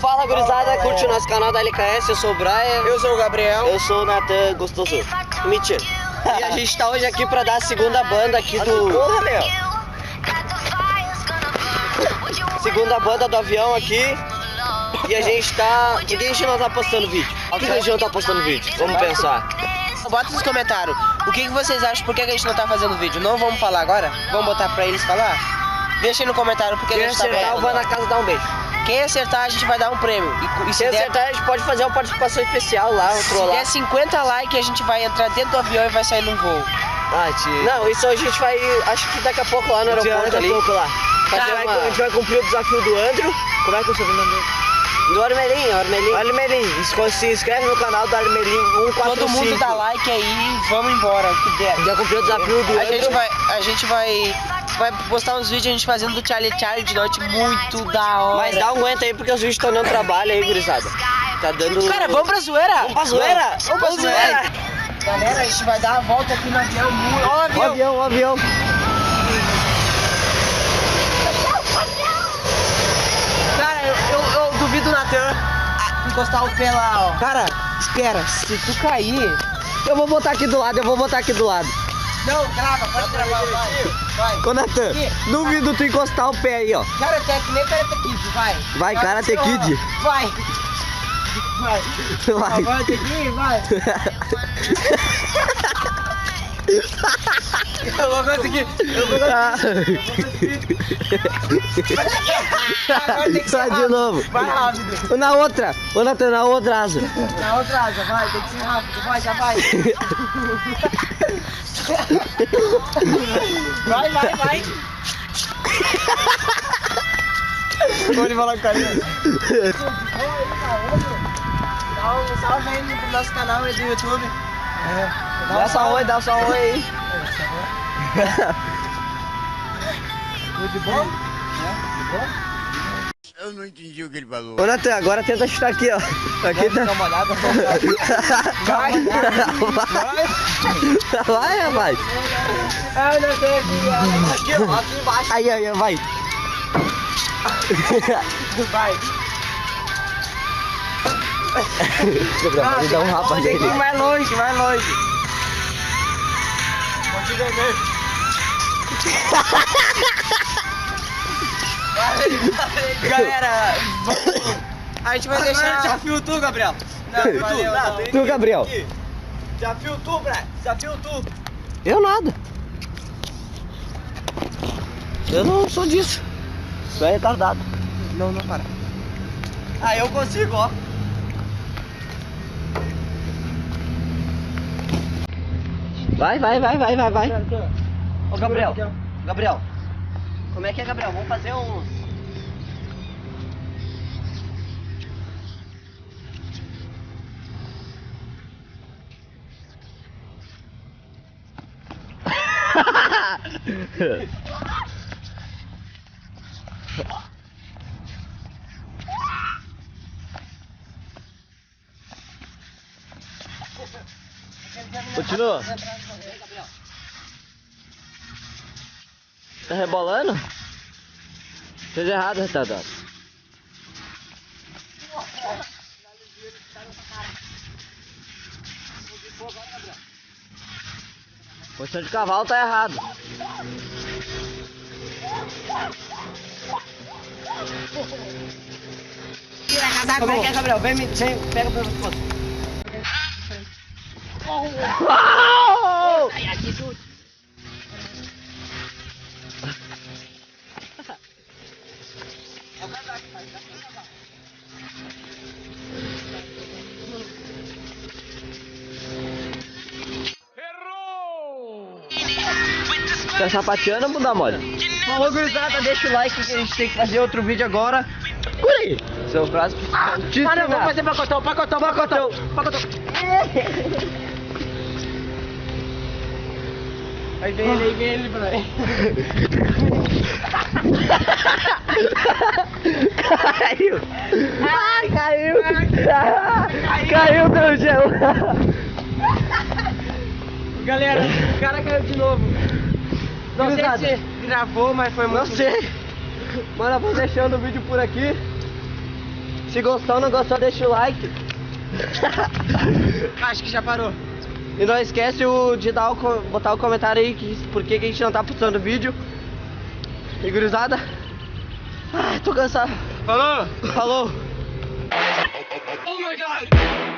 Fala, gurizada, curte o nosso canal da LKS, eu sou o Brian. Eu sou o Gabriel. Eu sou o Nathan Gostoso. Mentira. E a gente tá hoje aqui pra dar a segunda banda aqui do... Porra, meu. Segunda banda do avião aqui. E a gente tá... Por que a gente não tá postando vídeo? Por que a gente não tá postando vídeo? Vamos pensar. Bota nos comentários o que vocês acham, por que a gente não tá fazendo vídeo. Não vamos falar agora? Vamos botar pra eles falar? Deixa aí no comentário porque Quem a gente tá acertar, eu vou na casa dar um beijo. Quem acertar, a gente vai dar um prêmio. E Se acertar, a gente pode fazer uma participação especial lá, se trollar. der 50 likes, a gente vai entrar dentro do avião e vai sair num voo. Ah, tio. Não, isso a gente vai, acho que daqui a pouco lá no aeroporto ali. Lá. A gente vai cumprir o desafio do Andrew. Como é que é o sobrenome dele? Do Armelinho. Armelinho. Se inscreve no canal do Armelinho 145. Todo mundo dá like aí e vamos embora, o que der. Já cumpriu o desafio do Andrew. A gente vai postar uns vídeos a gente fazendo do Charlie de noite muito da hora. Mas dá um aguento aí porque os vídeos estão dando trabalho aí, gurizada. Tá dando... Cara, vamos pra zoeira. Vamos pra zoeira. Vamos pra zoeira. Galera, a gente vai dar a volta aqui no avião. Ó o avião. Cara, eu duvido o Nathan encostar o pé lá, ó. Cara, espera, se tu cair... Eu vou botar aqui do lado, Não, grava, pode gravar, vai. Ô, Nathan, duvido tu encostar o pé aí, ó. Cara, até que nem Karate Kid, vai. Vai, Karate Kid. Vai. Vai. Karate Kid, vai. Eu vou conseguir. Agora tem que ser Sai de novo. Vai rápido. Na outra. Ô, Nathan, na outra asa. Na outra asa, vai, tem que ser rápido. Vai, já vai. Vai. Pode falar com carinho. Dá um salve aí no nosso canal aí do YouTube. Dá só um oi aí. Tudo bom? Eu não entendi o que ele falou. Ô, Nathan, agora tenta chutar aqui, ó. Aqui tá... Dá uma olhada. Vai. Vai, rapaz. Ai, não sei aqui, ó. Aqui embaixo. Aí, vai. Vai. Ele dá um rapa nele. Vai longe. Pode ver. Galera, a gente vai deixar... Desafio tu, Gabriel. Não, valeu, não. Tu, Gabriel. Desafio tu, Brad. Desafio tu. Eu nada. Eu não sou disso. Tu é retardado. Não para. Ah, eu consigo, ó. Vai. Ô, Gabriel. Como é que é, Gabriel? Vamos fazer uns... Continua. Tá rebolando? Fez errado, retardado. Posição de cavalo tá errado. Como é que é, Gabriel? Vem, pega pra você. Ai, aqui tudo. Tá sapateando ou bunda mole? Falou, gurizada, deixa o like que a gente tem que fazer outro vídeo agora. Curi! Seu braço. Não, vamos fazer pacotão. Aí vem ele, Brian. Caiu! Ai, caiu! Caiu do gel! Galera, o cara caiu de novo. Não sei se gravou, mas foi muito... Não sei. Mano, vou deixando o vídeo por aqui. Se gostou, não gostou, deixa o like. Acho que já parou. E não esquece de botar o comentário aí por que a gente não tá postando vídeo. E gurizada. Ai, tô cansado. Falou! Falou! Oh my God!